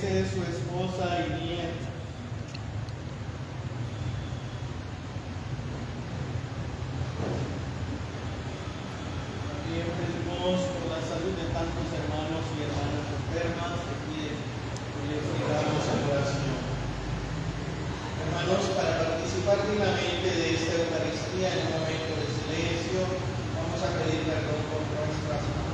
meses, su esposa y nieto. También pedimos por la salud de tantos hermanos y hermanas enfermas, que les digamos en oración. Hermanos, para participar dignamente de esta Eucaristía en un momento de silencio, vamos a pedir perdón por nuestras manos.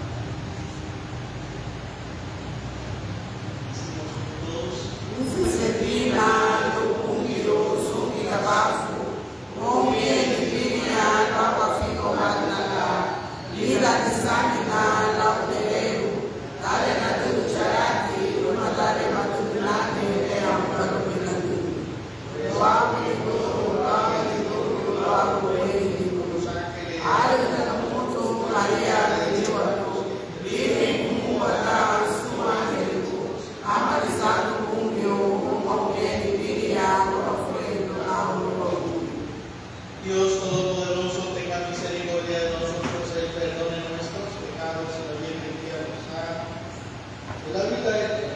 Dios Todopoderoso, tenga misericordia de nosotros, Él perdone nuestros pecados y nos lleve en vida de la vida eterna.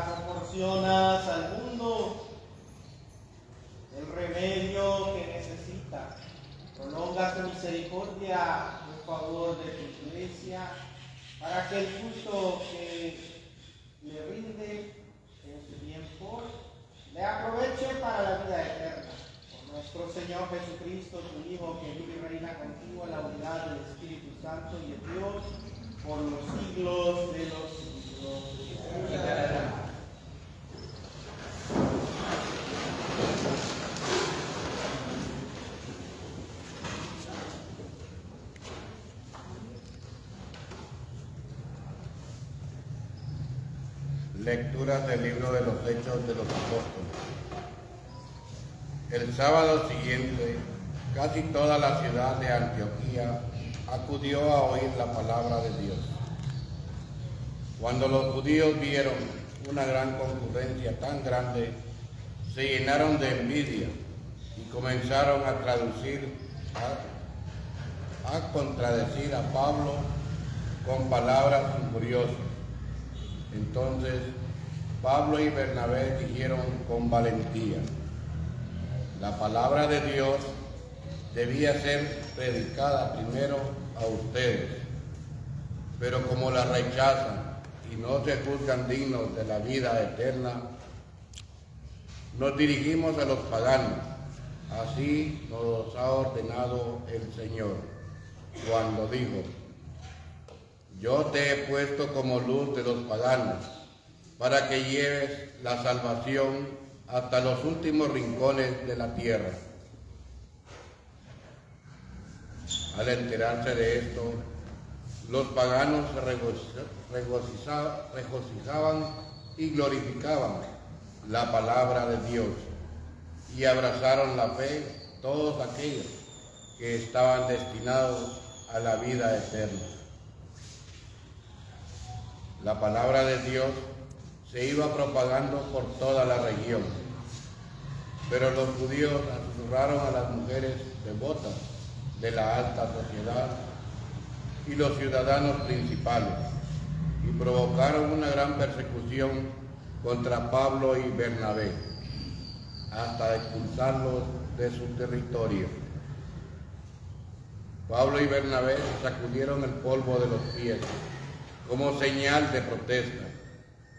proporcionas al mundo el remedio que necesita. Prolonga tu misericordia en favor de tu iglesia, para que el culto que le rinde en su tiempo le aproveche para la vida eterna. Por nuestro Señor Jesucristo, tu Hijo, que vive y reina contigo en la unidad del Espíritu Santo y de Dios, por los siglos de los siglos. Amén. Lecturas del libro de los Hechos de los Apóstoles. El sábado siguiente, casi toda la ciudad de Antioquía acudió a oír la palabra de Dios. Cuando los judíos vieron una gran concurrencia tan grande, se llenaron de envidia y comenzaron a contradecir a Pablo con palabras injuriosas. Entonces Pablo y Bernabé dijeron con valentía: la palabra de Dios debía ser predicada primero a ustedes, pero como la rechazan y no se juzgan dignos de la vida eterna, nos dirigimos a los paganos. Así nos ha ordenado el Señor, cuando dijo: yo te he puesto como luz de los paganos, para que lleves la salvación hasta los últimos rincones de la tierra. Al enterarse de esto, los paganos se regocijaban y glorificaban la palabra de Dios, y abrazaron la fe todos aquellos que estaban destinados a la vida eterna. La palabra de Dios se iba propagando por toda la región, pero los judíos asurraron a las mujeres devotas de la alta sociedad y los ciudadanos principales, y provocaron una gran persecución contra Pablo y Bernabé, hasta expulsarlos de su territorio. Pablo y Bernabé sacudieron el polvo de los pies como señal de protesta,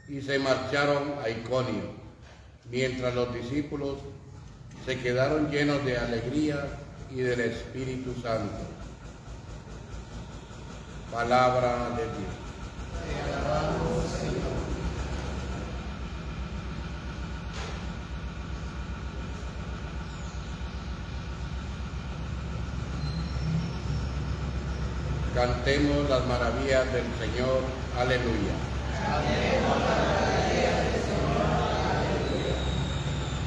y se marcharon a Iconio, mientras los discípulos se quedaron llenos de alegría y del Espíritu Santo. Palabra de Dios. Te alabamos, Señor. Cantemos las maravillas del Señor. Aleluya. Cantemos las maravillas del Señor. Aleluya.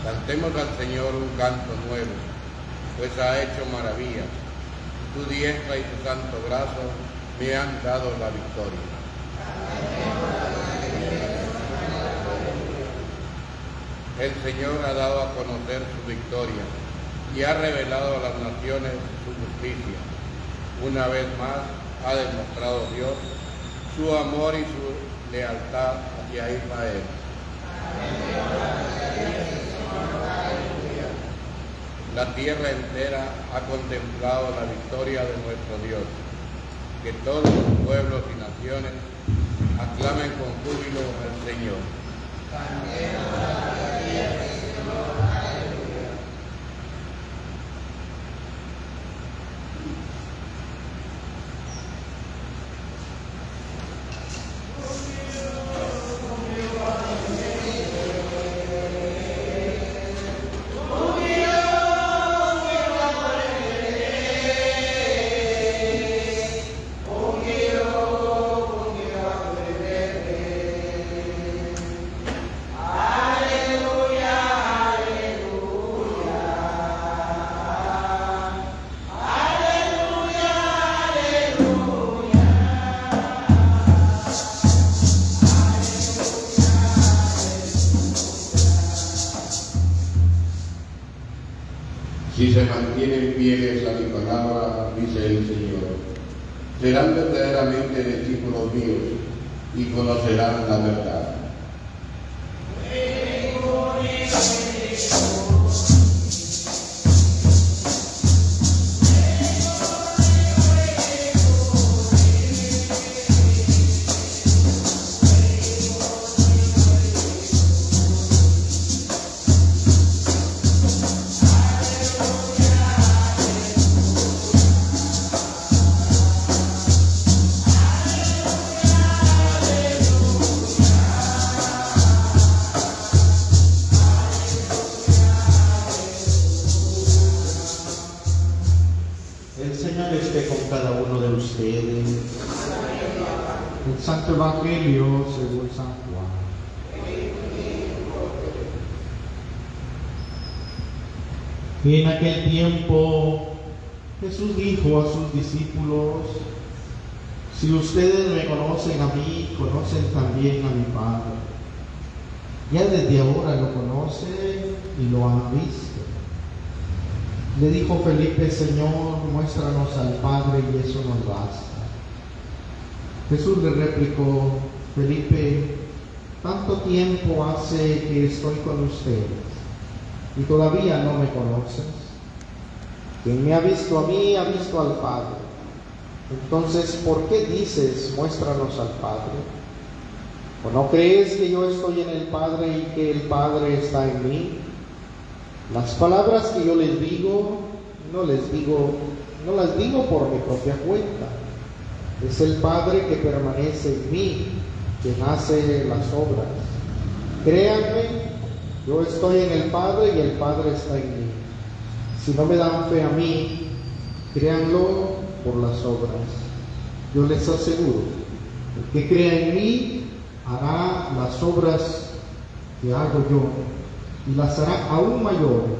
Cantemos al Señor un canto nuevo, pues ha hecho maravillas. Tu diestra y tu santo brazo me han dado la victoria. Cantemos las maravillas del Señor. Aleluya. El Señor ha dado a conocer su victoria y ha revelado a las naciones su justicia. Una vez más ha demostrado Dios su amor y su lealtad hacia Israel. La tierra entera ha contemplado la victoria de nuestro Dios. Que todos los pueblos y naciones aclamen con júbilo al Señor. Si se mantienen fieles a mi palabra, dice el Señor, serán verdaderamente discípulos míos y conocerán la verdad. ustedes. El Santo Evangelio según San Juan. En aquel tiempo Jesús dijo a sus discípulos: si ustedes me conocen a mí, conocen también a mi Padre. Ya desde ahora lo conocen y lo han visto. Le dijo Felipe: Señor, muéstranos al Padre y eso nos basta. Jesús le replicó: Felipe, tanto tiempo hace que estoy con ustedes y todavía no me conoces. Quien me ha visto a mí, ha visto al Padre. Entonces, ¿por qué dices, muéstranos al Padre? ¿O no crees que yo estoy en el Padre y que el Padre está en mí? Las palabras que yo les digo, no las digo por mi propia cuenta. Es el Padre que permanece en mí, quien hace las obras. Créanme, yo estoy en el Padre y el Padre está en mí. Si no me dan fe a mí, créanlo por las obras. Yo les aseguro, el que crea en mí hará las obras que hago yo y las hará aún mayores,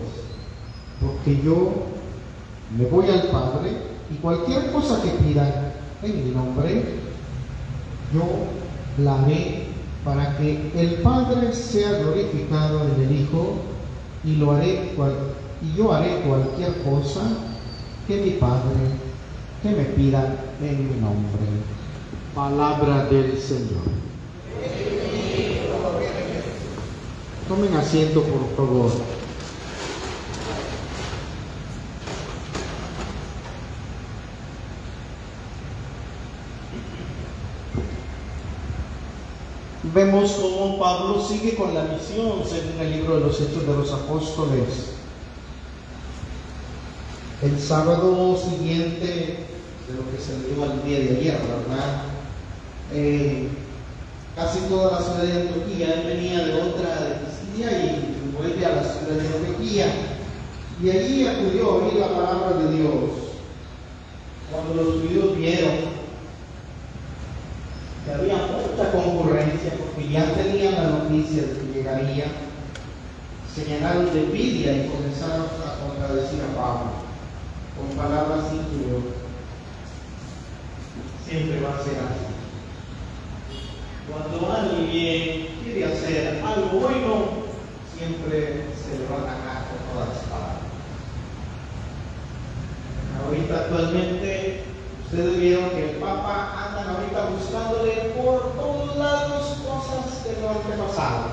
porque yo me voy al Padre y cualquier cosa que pidan en mi nombre, yo la haré para que el Padre sea glorificado en el Hijo, y yo haré cualquier cosa que mi Padre que me pidan en mi nombre. Palabra del Señor. Tomen asiento, por favor. Vemos cómo Pablo sigue con la misión según el libro de los Hechos de los Apóstoles. El sábado siguiente de lo que se dio al día de ayer, ¿verdad? Casi toda la ciudad de Antioquía, él venía de otra de Pisidia y vuelve a la ciudad de Antioquía. Y allí acudió a oír la palabra de Dios. Cuando los judíos vieron que había mucha concurrencia, porque ya tenían la noticia de que llegaría, se llenaron de envidia y comenzaron a contradecir a Pablo con palabras injuriosas. Siempre va a ser así. Cuando alguien quiere hacer algo bueno, siempre se le va a atacar con todas las palabras. Ahorita actualmente ustedes vieron que el Papa andan ahorita buscándole por todos lados cosas que no han pasado.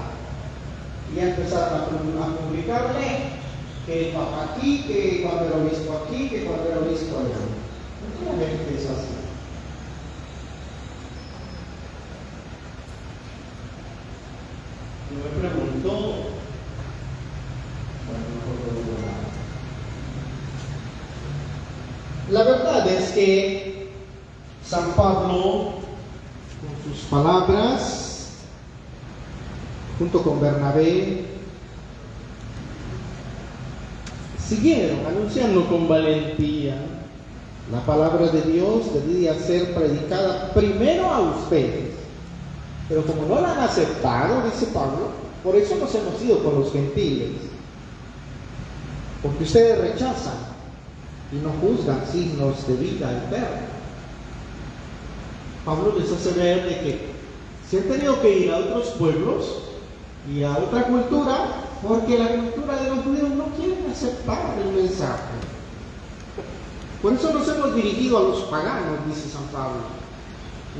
Y ya empezaron a publicarle que el Papa aquí, que cuando el obispo aquí, que cuando el obispo allá. Últimamente es así. Yo me pregunto, no digo nada. La verdad es que San Pablo, con sus palabras, junto con Bernabé, siguieron anunciando con valentía la palabra de Dios. Debía ser predicada primero a ustedes, pero como no la han aceptado, dice Pablo, por eso nos hemos ido con los gentiles, porque ustedes rechazan y no juzgan signos de vida eterna. Pablo les hace ver de que se han tenido que ir a otros pueblos y a otra cultura, porque la cultura de los judíos no quieren aceptar el mensaje. Por eso nos hemos dirigido a los paganos, dice San Pablo.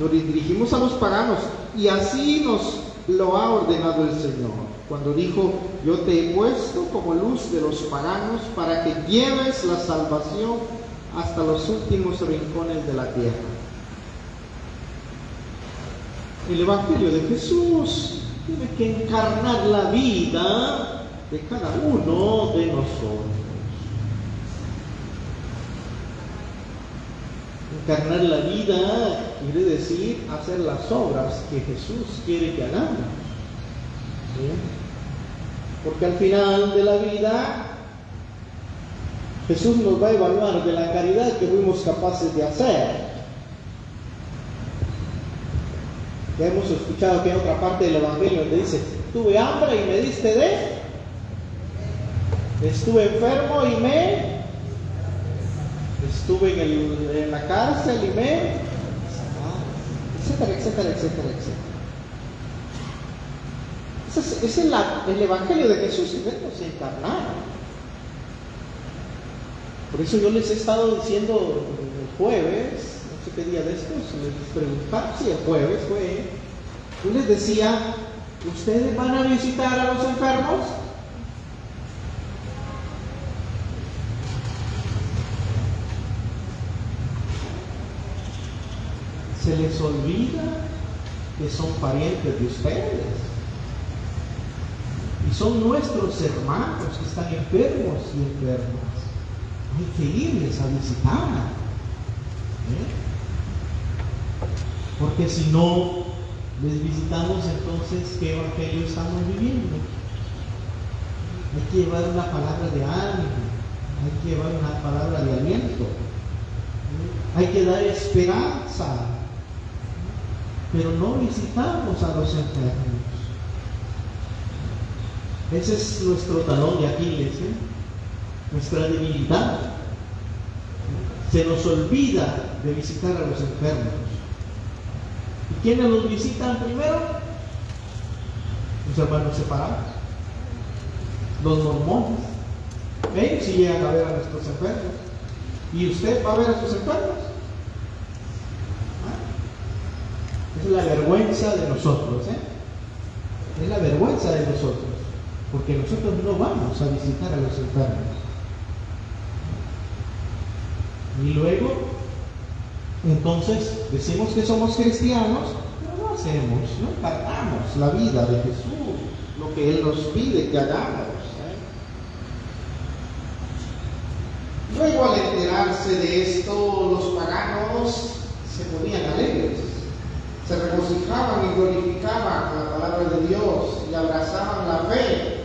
Nos dirigimos a los paganos y así nos lo ha ordenado el Señor, cuando dijo: yo te he puesto como luz de los paganos para que lleves la salvación hasta los últimos rincones de la tierra. El Evangelio de Jesús tiene que encarnar la vida de cada uno de nosotros. Encarnar la vida quiere decir hacer las obras que Jesús quiere que hagamos. ¿Sí? Porque al final de la vida Jesús nos va a evaluar de la caridad que fuimos capaces de hacer. Ya hemos escuchado que hay otra parte del Evangelio donde dice, tuve hambre y me diste de, estuve enfermo y me, estuve en la cárcel y me, etcétera, etcétera, etcétera, etcétera. Ese es el Evangelio de Jesús, y vernos encarnado. Por eso yo les he estado diciendo el jueves, no sé qué día de estos, les preguntaba, si el jueves fue, yo les decía, ¿ustedes van a visitar a los enfermos? Se les olvida que son parientes de ustedes y son nuestros hermanos que están enfermos y enfermas. Hay que irles a visitar, porque si no les visitamos, entonces ¿qué evangelio estamos viviendo? Hay que llevar una palabra de ánimo, hay que llevar una palabra de aliento, hay que dar esperanza, pero no visitamos a los enfermos. Ese es nuestro talón de Aquiles, nuestra debilidad. Se nos olvida de visitar a los enfermos. ¿Y quiénes los visitan primero? Los hermanos separados, los mormones. Ellos sí llegan a ver a nuestros enfermos. ¿Y usted va a ver a sus enfermos? Es la vergüenza de nosotros, es la vergüenza de nosotros, porque nosotros no vamos a visitar a los enfermos. Y luego, entonces, decimos que somos cristianos, pero no hacemos, no encarnamos la vida de Jesús, lo que Él nos pide que hagamos. Luego, al enterarse de esto, los paganos se ponían alegres, se regocijaban y glorificaban la palabra de Dios y abrazaban la fe,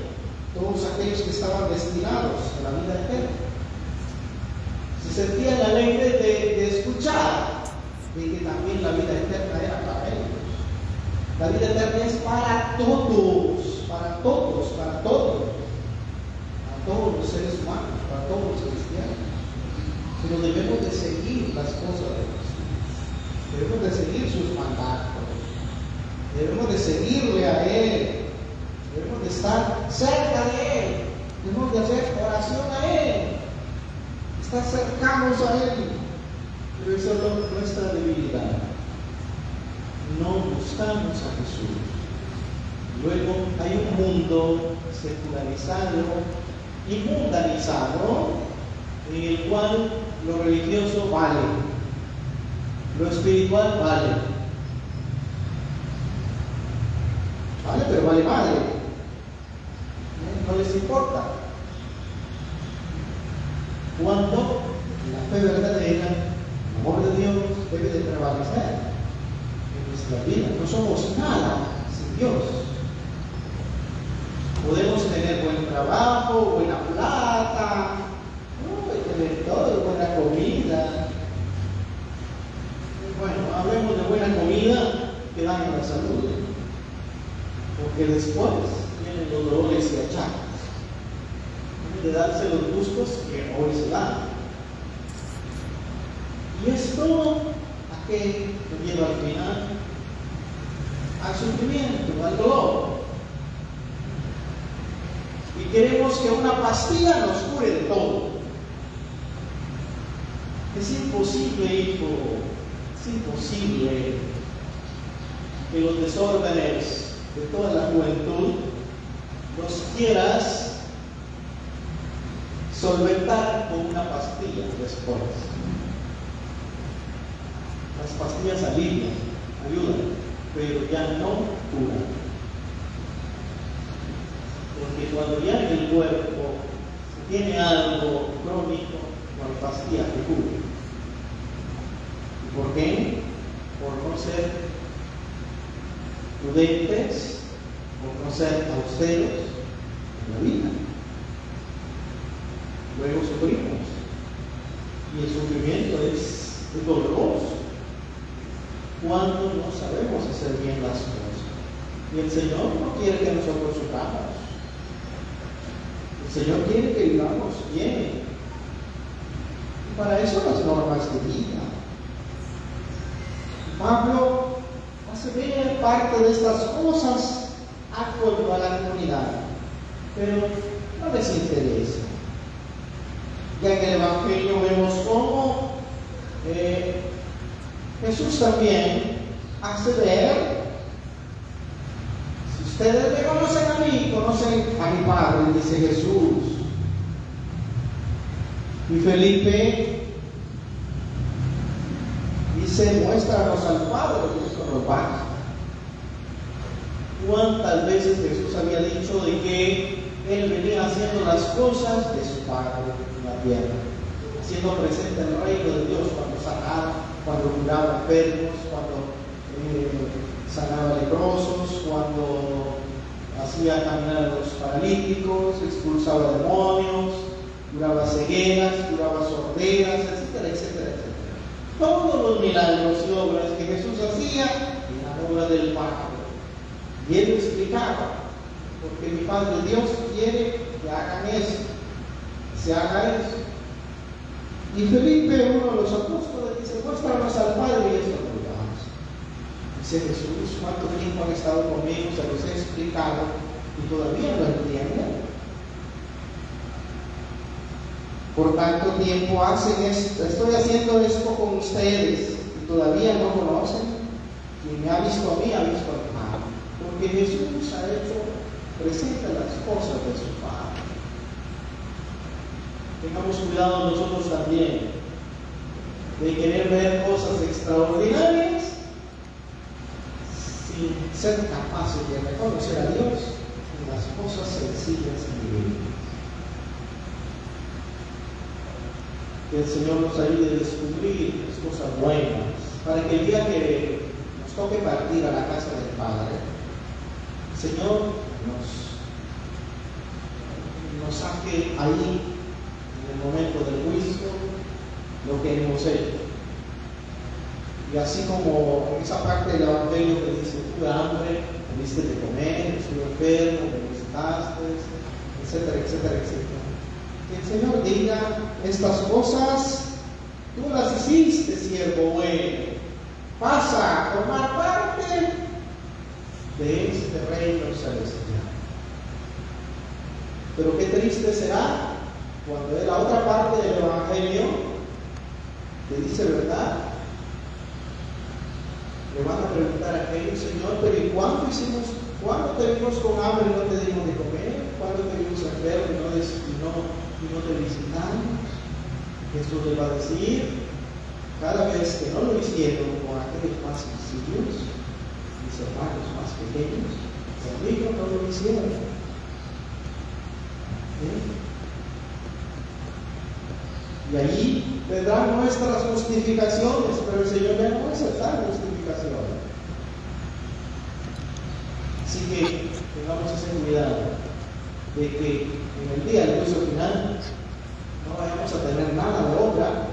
todos aquellos que estaban destinados a la vida eterna. Se sentían alegres de escuchar de que también la vida eterna era para ellos. La vida eterna es para todos, para todos, para todos, para todos los seres humanos, para todos los cristianos. Pero debemos de seguir las cosas de Jesús, debemos de seguir sus mandatos, debemos de seguirle a Él, debemos de estar cerca de Él, debemos de hacer oración a Él, estar cercanos a Él. Pero eso es nuestra debilidad. No buscamos a Jesús. Luego hay un mundo secularizado y mundanizado en el cual lo religioso vale, lo espiritual vale. Vale, pero vale madre. No les importa. Cuando la fe verdadera, el amor de Dios debe de prevalecer en nuestra vida. No somos nada sin Dios. Podemos tener buen trabajo, buena plata, tener todo, buena comida. Bueno, hablemos de buena comida que daña la salud, porque después vienen los dolores y achaques de darse los gustos que hoy se dan. Y esto a qué nos lleva al final, al sufrimiento, al dolor. Y queremos que una pastilla nos cure de todo. Es imposible, hijo, es imposible que los desórdenes de toda la juventud los quieras solventar con una pastilla después. Las pastillas alivian, ayudan, pero ya no curan. Porque cuando ya en el cuerpo se tiene algo crónico, con pastillas que cura. ¿Por qué? Por no ser prudentes, por no ser austeros en la vida. Luego sufrimos. Y el sufrimiento es doloroso. cuando no sabemos hacer bien las cosas. Y el Señor no quiere que nosotros suframos. El Señor quiere que vivamos bien. Y para eso las normas de vida. Pablo hace ver parte de estas cosas a la comunidad, pero no les interesa. Ya en el Evangelio vemos cómo Jesús también hace ver, si ustedes me conocen a mí, conocen a mi Padre, dice Jesús. Y Felipe dice, muéstranos al Padre, y eso nos basta. ¿Cuántas veces Jesús había dicho de que Él venía haciendo las cosas de su Padre en la tierra, haciendo presente el reino de Dios cuando sanaba, cuando curaba enfermos, cuando sanaba leprosos, cuando hacía caminar a los paralíticos, expulsaba demonios, curaba cegueras, curaba sorderas, etcétera, etcétera, etcétera. Todos los milagros y obras que Jesús hacía eran obra del Padre. Y Él lo explicaba, porque mi Padre Dios quiere que hagan eso, que se haga eso. Y Felipe, uno de los apóstoles, dice, muéstranos al Padre y esto lo veamos. Dice Jesús, ¿cuánto tiempo han estado conmigo? Se los he explicado y todavía no entienden. Por tanto tiempo hacen esto, estoy haciendo esto con ustedes y todavía no conocen. Quien me ha visto a mí, ha visto al Padre. Porque Jesús ha hecho presente las cosas de su Padre. Tengamos cuidado nosotros también de querer ver cosas extraordinarias sin ser capaces de reconocer a Dios en las cosas sencillas y divinas. Que el Señor nos ayude a descubrir las cosas buenas, para que el día que nos toque partir a la casa del Padre, el Señor nos saque ahí, en el momento del juicio, lo que hemos hecho. Y así como en esa parte del Evangelio que dice, tuve hambre, me diste de comer, estuve enfermo, me visitaste, etcétera, etcétera, etcétera. Que el Señor diga, estas cosas tú las hiciste, siervo bueno, pasa a formar parte de este reino celestial. Pero qué triste será cuando de la otra parte del Evangelio te dice verdad. Le van a preguntar a aquellos, Señor, pero ¿y cuándo te vimos con hambre y no te dimos de comer? ¿Cuándo te vimos enfermo y no te visitamos? Jesús le va a decir, cada vez que no lo hicieron con aquellos más sencillos, mis hermanos más pequeños, conmigo no lo hicieron. Y allí tendrán nuestras justificaciones, pero el Señor ya no va a aceptar justificaciones. Así que tengamos ese cuidado de que en el día del juicio final no vayamos a tener nada de obra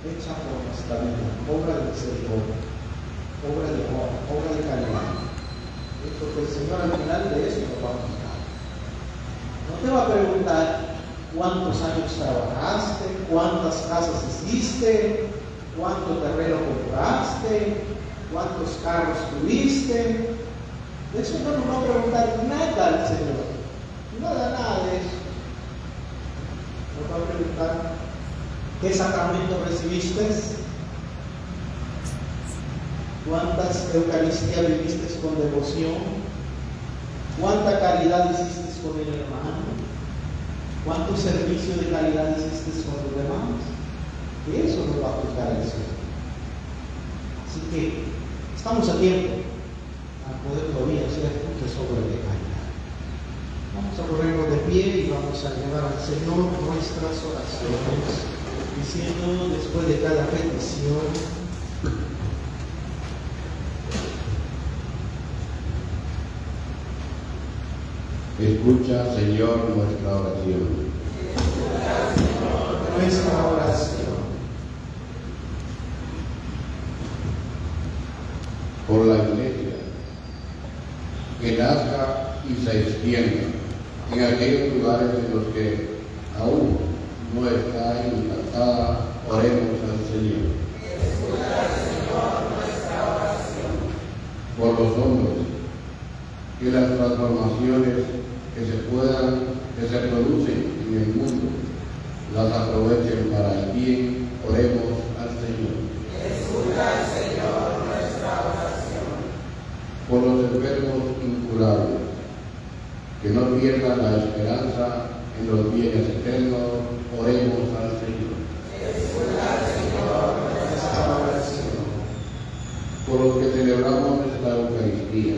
hecha por nuestra vida, obra de misericordia, obra de amor, obra de caridad. Porque el Señor al final de eso nos va a buscar. No te va a preguntar cuántos años trabajaste, cuántas casas hiciste, cuánto terreno compraste, cuántos carros tuviste. De eso no nos va a preguntar nada al Señor. Nada de eso. Nos va a preguntar qué sacramento recibiste, cuántas Eucaristías viviste con devoción, cuánta caridad hiciste con el hermano, cuánto servicio de caridad hiciste con los demás. Y eso nos va a aplicar el Señor. Así que estamos a tiempo a poder todavía hacer muchas obras de caridad. Vamos a ponernos de pie y vamos a llevar al Señor nuestras oraciones, diciendo después de cada petición: escucha, Señor, nuestra oración. Nuestra oración. que nazca y se extienda en aquellos lugares en los que aún no está implantada. Oremos al Señor. Por los hombres, que las transformaciones que se producen en el mundo las aprovechen para el bien. Oremos al Señor. Escucha, Señor, nuestra oración. Por los enfermos incurables, que no pierdan la esperanza en los bienes eternos. Oremos al Señor. Escucha, Señor, nuestra oración. Por los que celebramos nuestra Eucaristía,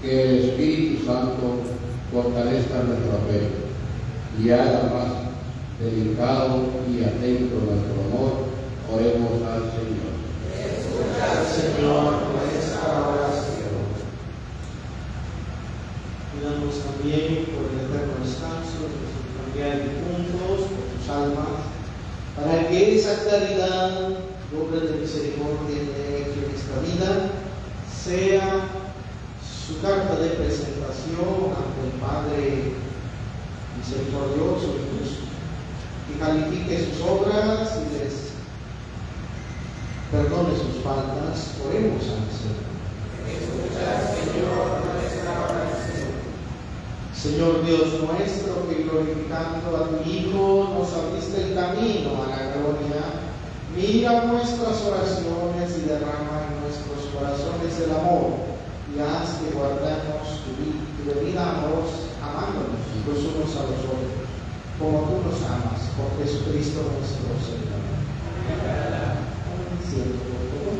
que el Espíritu Santo fortalezca nuestra fe y haga más delicado y atento nuestro amor. Oremos al Señor. Escucha, Señor, nuestra oración. Pidamos también por el eterno descanso de nuestros familiares difuntos, por sus almas, para que esa claridad, obra de misericordia en esta vida, sea su carta de presentación ante el Padre misericordioso y justo, que califique sus obras y les perdone sus faltas. Oremos al Señor. Escucha, Señor, nuestra oración. Señor Dios nuestro, que glorificando a tu Hijo nos abriste el camino a la gloria, mira nuestras oraciones y derrama en nuestros corazones el amor, y haz que guardemos tu venida amorosa, amándonos los unos a los otros, como tú nos amas, por Jesucristo nuestro Señor. Siento, por favor.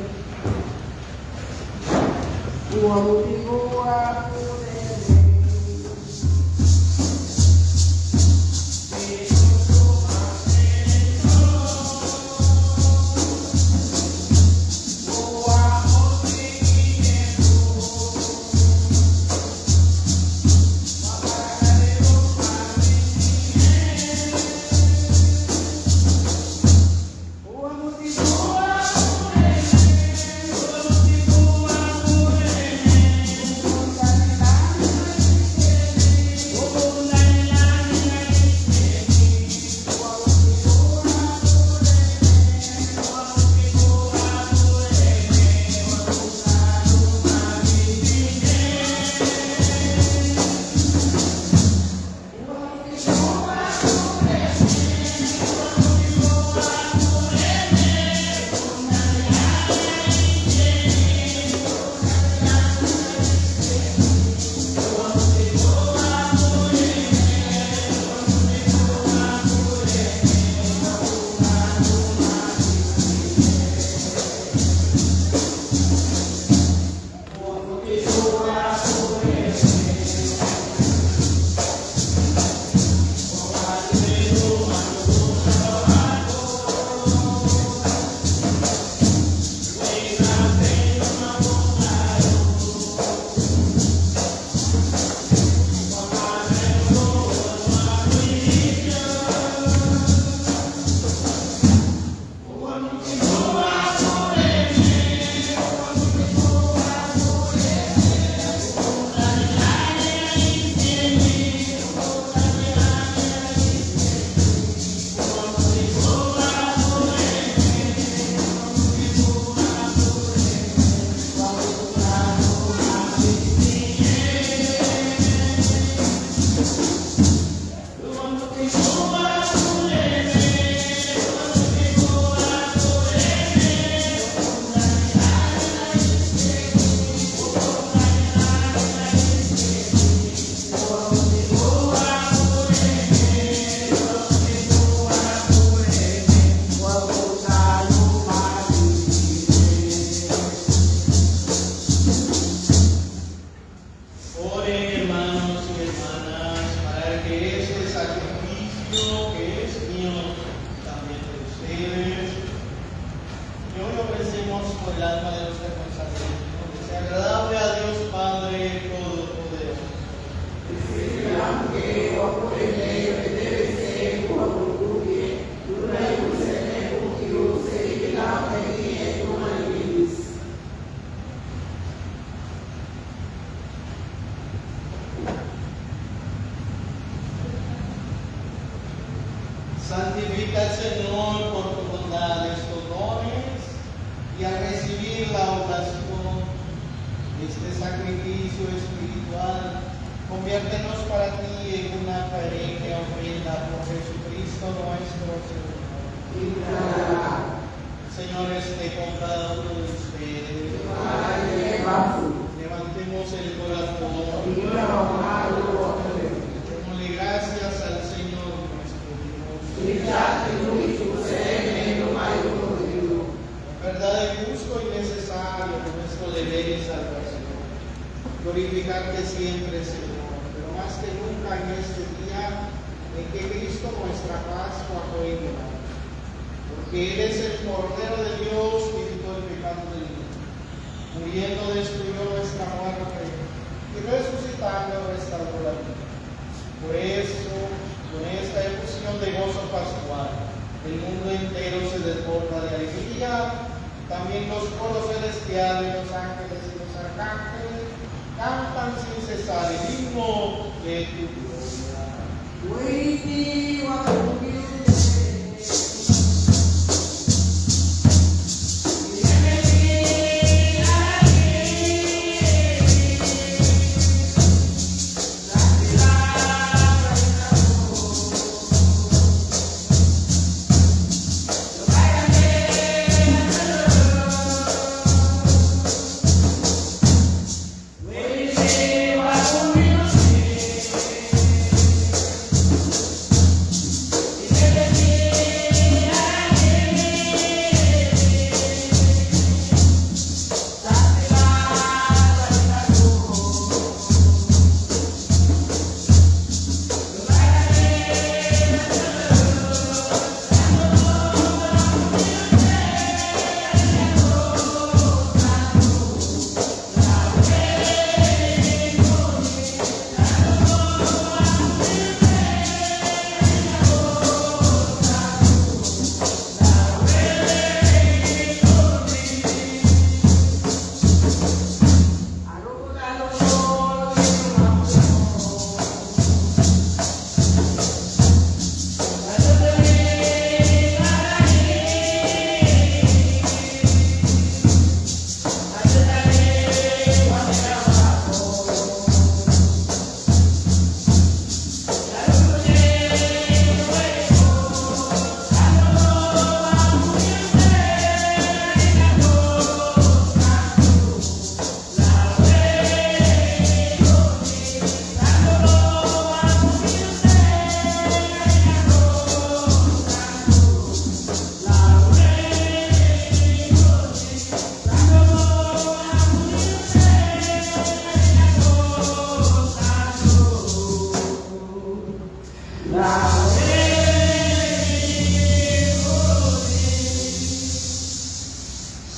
Santifica, Señor, por tu bondad estos dones y al recibir la oración, este sacrificio espiritual, conviértenos para ti en una perenne ofrenda por Jesucristo nuestro Señor. El Señor esté con cada uno de ustedes. Levantemos el corazón. Démosle gracias al Señor nuestro Dios. Verdad es justo y necesario nuestro deber y salvación. Glorificarte siempre, Señor, pero más que nunca en este día en que Cristo nuestra Pascua fue inmolado. Porque Él es el Cordero de Dios que quitó el pecado del mundo. Muriendo destruyó nuestra muerte y resucitando restauró la vida. Por eso, con esta efusión de gozo pascual, el mundo entero se desborda de alegría. También los coros celestiales, los ángeles y los arcángeles cantan sin cesar el himno de tu gloria.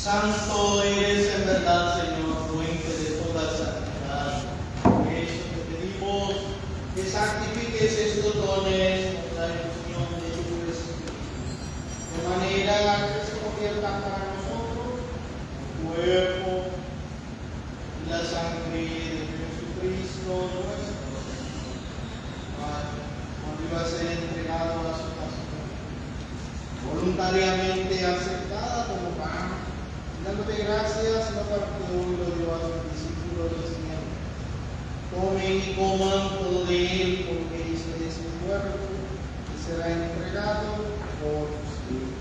Santo eres en verdad, Señor, fuente de toda santidad. Por eso te pedimos que santifiques estos dones con la efusión de tu Espíritu, de manera que se conviertan para nosotros el cuerpo y la sangre de Jesucristo nuestro Señor, cuando iba a ser entregado a su pasión, voluntariamente aceptada como pan. Dándote gracias, lo partió y lo dio a sus discípulos diciendo: tomen y coman todo de él, porque este es mi cuerpo, que será entregado por ustedes.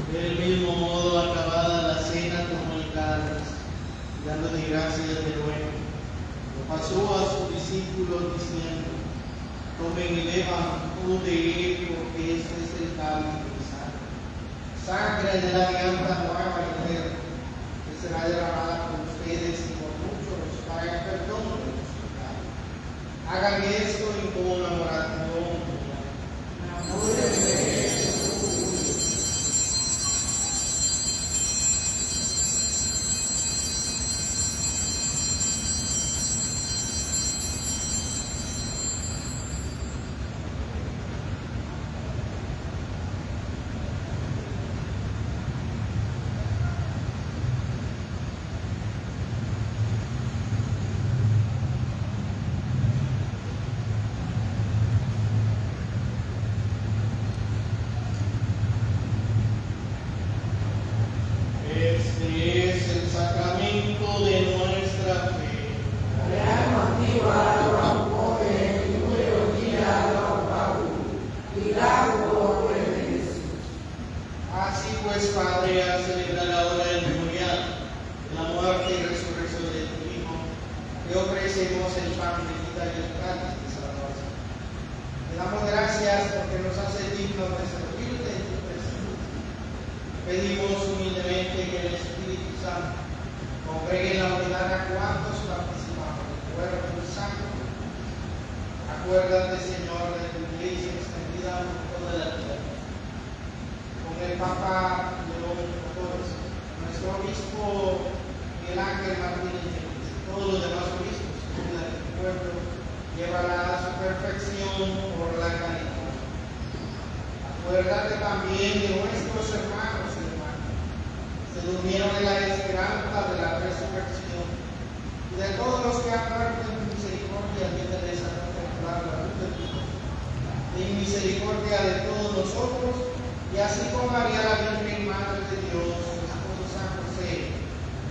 Del mismo modo, acabada la cena, tomó el cáliz, dándote gracias de nuevo, lo pasó a sus discípulos diciendo: tomen y beban todo de él, porque este es el cáliz de mi sangre de la alianza nueva y eterna, que será derramada por ustedes y por muchos para el perdón de los pecados. Hagan esto en conmemoración mía. tenemos el pan de vida y el cáliz de salvación. Te damos gracias porque nos hace dignos de servirte en tu presencia. Pedimos humildemente que el Espíritu Santo congregue en la unidad a cuantos participamos del cuerpo y sangre. Acuérdate, Señor, de tu iglesia extendida por toda la tierra. Con el Papa León XIV, nuestro obispo Miguel Ángel Martínez, todos los demás obispos que cuidan del pueblo, llévala a su perfección por la caridad. Acuérdate también de nuestros hermanos y hermanas, se durmieron en la esperanza de la resurrección, y de todos los que han muerto en misericordia, ayúdales a contemplar la luz de Dios. En misericordia de todos nosotros, y así como María la Virgen Madre de Dios, su esposo San José,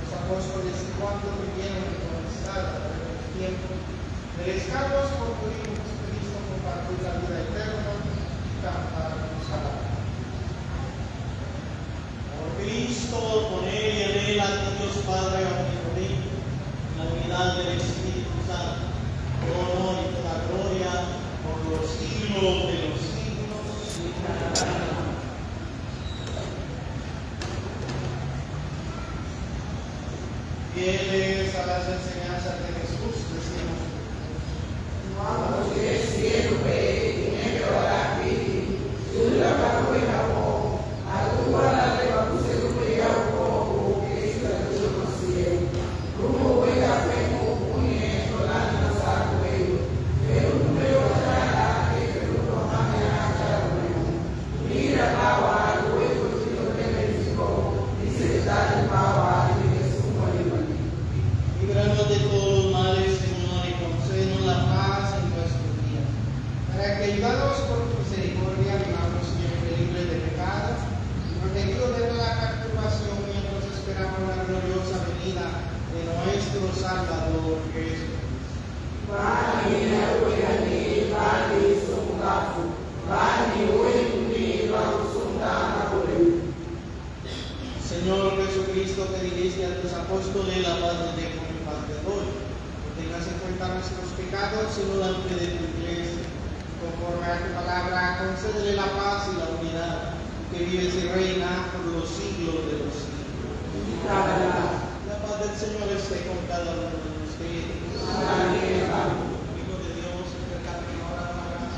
los apóstoles y cuantos vivieron en tu amistad a través de los tiempos, merezcamos por tu Hijo Jesucristo compartir la vida eterna y cantar tus alabanzas. Por Cristo, con él y en él, a ti Dios Padre omnipotente, en la unidad del Espíritu Santo, honor y toda gloria por los siglos de los siglos. Amén. Fieles a las enseñanzas de Jesús, decimos: Vamos que siempre tiene que orar aquí, tú la pago en amor, a tu guarda le vamos a cuidar un poco, que es la que yo considero. Como voy a hacer un puñeto, la lanza cuello, pero no me voy a dar que no lo mande a cada uno. Mira, pava, el huevo que yo te bendigo, y se da el pava, y es un buen. Líbranos de todos los males, Señor, y concédenos la paz en nuestros días, para que, ayudados por tu misericordia, vivamos siempre libres de pecado y protegidos de toda perturbación mientras esperamos la gloriosa venida de nuestro Salvador Jesús. Señor Jesucristo, que dijiste a tus apóstoles: la paz de Dios con mi paz te doy. No tengas en cuenta nuestros pecados, sino la fe de tu iglesia. Conforme a tu palabra, concédele la paz y la unidad, que vives y reina por los siglos de los siglos. La paz del Señor esté con cada uno de ustedes. Hijo de Dios, entre carne y ahora para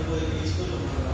cuerpo de Cristo, lo más